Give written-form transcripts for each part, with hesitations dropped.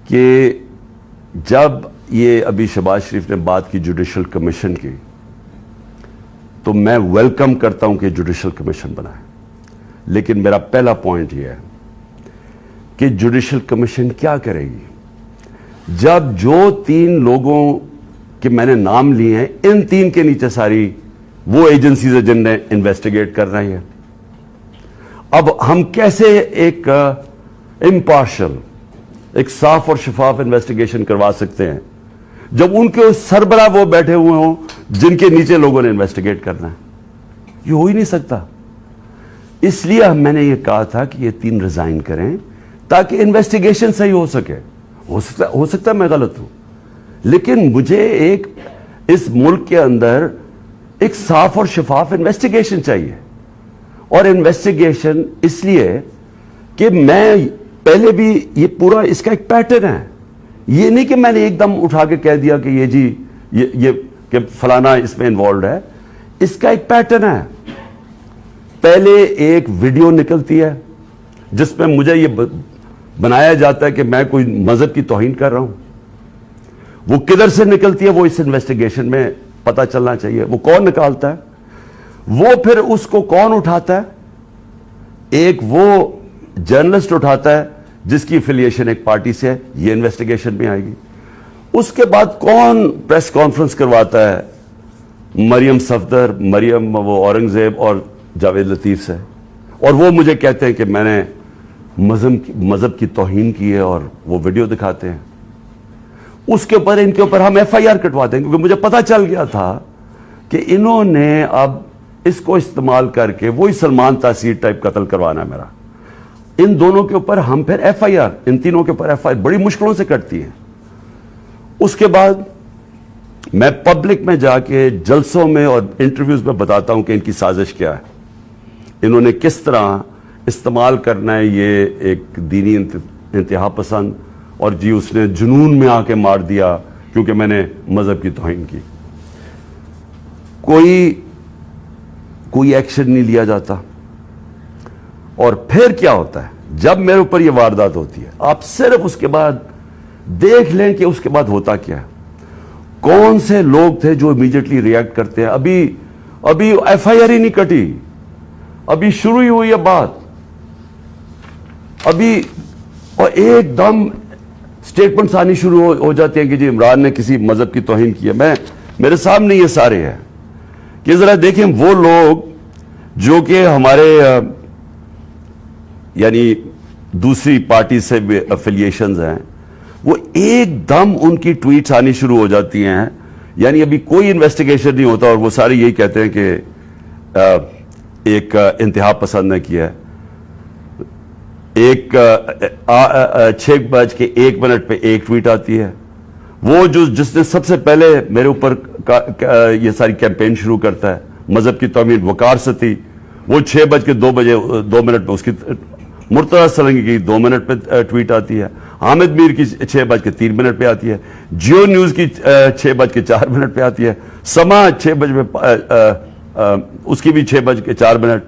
کہ جب یہ ابھی شہباز شریف نے بات کی جوڈیشل کمیشن کی تو میں ویلکم کرتا ہوں کہ جوڈیشل کمیشن بنا ہے، لیکن میرا پہلا پوائنٹ یہ ہے کہ جوڈیشل کمیشن کیا کرے گی جب جو 3 لوگوں کے میں نے نام لیے ہیں ان 3 کے نیچے ساری وہ ایجنسیز ہیں جن نے انویسٹیگیٹ کر رہی ہیں. اب ہم کیسے ایک امپارشل، ایک صاف اور شفاف انویسٹیگیشن کروا سکتے ہیں جب ان کے سربراہ وہ بیٹھے ہوئے ہوں جن کے نیچے لوگوں نے انویسٹیگیٹ کرنا ہے؟ یہ ہو ہی نہیں سکتا. اس لیے میں نے یہ کہا تھا کہ یہ 3 ریزائن کریں تاکہ انویسٹیگیشن صحیح ہو سکے. ہو سکتا ہے میں غلط ہوں، لیکن مجھے ایک اس ملک کے اندر ایک صاف اور شفاف انویسٹیگیشن چاہیے. اور انویسٹیگیشن اس لیے کہ میں پہلے بھی یہ پورا اس کا ایک پیٹرن ہے. یہ نہیں کہ میں نے ایک دم اٹھا کے کہہ دیا کہ یہ جی یہ کہ فلانا اس میں انوالوڈ ہے. اس کا ایک پیٹرن ہے. پہلے ایک ویڈیو نکلتی ہے جس میں مجھے یہ بنایا جاتا ہے کہ میں کوئی مذہب کی توہین کر رہا ہوں. وہ کدھر سے نکلتی ہے وہ اس انویسٹیگیشن میں پتہ چلنا چاہیے. وہ کون نکالتا ہے، وہ پھر اس کو کون اٹھاتا ہے؟ ایک وہ جرنلسٹ اٹھاتا ہے جس کی افیلیشن ایک پارٹی سے ہے، یہ انویسٹیگیشن میں آئے گی. اس کے بعد کون پریس کانفرنس کرواتا ہے؟ مریم صفدر، مریم وہ اورنگزیب اور جاوید لطیف سے، اور وہ مجھے کہتے ہیں کہ میں نے مذہب کی توہین کی ہے اور وہ ویڈیو دکھاتے ہیں. اس کے اوپر ان کے اوپر ہم ایف آئی آر کٹواتے ہیں کیونکہ مجھے پتا چل گیا تھا کہ انہوں نے اب اس کو استعمال کر کے وہی سلمان تاثیر ٹائپ قتل کروانا ہے میرا. ان دونوں کے اوپر ہم پھر ایف آئی آر، ان تینوں کے اوپر ایف آئی آر بڑی مشکلوں سے کٹتی ہیں. اس کے بعد میں پبلک میں جا کے جلسوں میں اور انٹرویوز میں بتاتا ہوں کہ ان کی سازش کیا ہے، انہوں نے کس طرح استعمال کرنا ہے یہ ایک دینی انتہا پسند، اور جی اس نے جنون میں آ کے مار دیا کیونکہ میں نے مذہب کی توہین کی. کوئی ایکشن نہیں لیا جاتا. اور پھر کیا ہوتا ہے جب میرے اوپر یہ واردات ہوتی ہے؟ آپ صرف اس کے بعد دیکھ لیں کہ اس کے بعد ہوتا کیا ہے. کون سے لوگ تھے جو امیڈیٹلی ریئیکٹ کرتے ہیں؟ ابھی ایف آئی آر ہی نہیں کٹی، ابھی شروع ہی ہوئی ہے بات ابھی، اور ایک دم سٹیٹمنٹس آنی شروع ہو جاتی ہیں کہ جی عمران نے کسی مذہب کی توہین کی ہے. میرے سامنے یہ سارے ہیں کہ ذرا دیکھیں وہ لوگ جو کہ ہمارے یعنی دوسری پارٹی سے افیلیشنز ہیں، وہ ایک دم ان کی ٹویٹس آنی شروع ہو جاتی ہیں. یعنی ابھی کوئی انویسٹیگیشن نہیں ہوتا اور وہ سارے یہی کہتے ہیں کہ ایک انتہا پسند نے کیا ہے. ایک 6:01 پہ ایک ٹویٹ آتی ہے، وہ جس نے سب سے پہلے میرے اوپر یہ ساری کیمپین شروع کرتا ہے مذہب کی توہین، وقار ستی، وہ 6:02 پہ اس کی مرتضیٰ سلنگی کی 2 منٹ پہ ٹویٹ آتی ہے. حامد میر کی 6:03 پہ آتی ہے. جیو نیوز کی 6:04 پہ آتی ہے. سما 6 بجے اس کی بھی 6:04.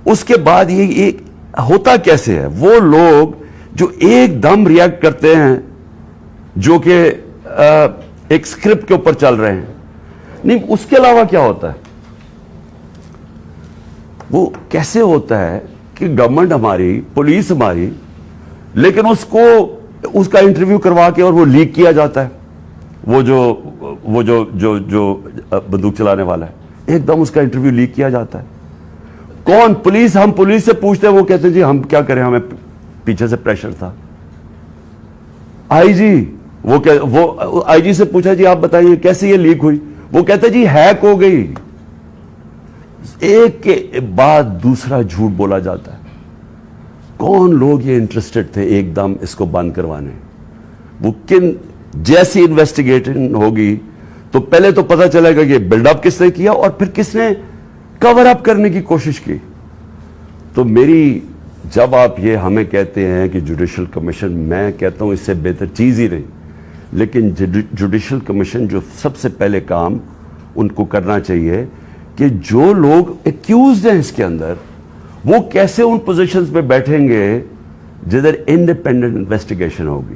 اس کے بعد یہ ہوتا کیسے ہے؟ وہ لوگ جو ایک دم ریئیکٹ کرتے ہیں جو کہ ایک سکرپٹ کے اوپر چل رہے ہیں. نہیں، اس کے علاوہ کیا ہوتا ہے؟ وہ کیسے ہوتا ہے کہ گورنمنٹ ہماری، پولیس ہماری، لیکن اس کا انٹرویو کروا کے اور وہ لیک کیا جاتا ہے. وہ جو بندوق چلانے والا ہے، ایک دم اس کا انٹرویو لیک کیا جاتا ہے. کون؟ پولیس. ہم پولیس سے پوچھتے ہیں، وہ کہتے ہیں جی ہم کیا کریں، ہمیں پیچھے سے پریشر تھا. آئی جی، وہ آئی جی سے پوچھا جی آپ بتائیے کیسے یہ لیک ہوئی؟ وہ کہتے ہیں جی ہیک ہو گئی. ایک کے بعد دوسرا جھوٹ بولا جاتا ہے. کون لوگ یہ انٹرسٹڈ تھے ایک دم اس کو بند کروانے؟ وہ جیسی انویسٹیگیشن ہوگی تو پہلے تو پتہ چلے گا کہ بلڈ اپ کس نے کیا اور پھر کس نے کور اپ کرنے کی کوشش کی. تو جب آپ یہ ہمیں کہتے ہیں کہ جوڈیشل کمیشن، میں کہتا ہوں اس سے بہتر چیز ہی نہیں. لیکن جوڈیشل کمیشن جو سب سے پہلے کام ان کو کرنا چاہیے کہ جو لوگ ایکیوزڈ ہیں اس کے اندر، وہ کیسے ان پوزیشنز پہ بیٹھیں گے جدھر انڈیپینڈنٹ انویسٹیگیشن ہوگی.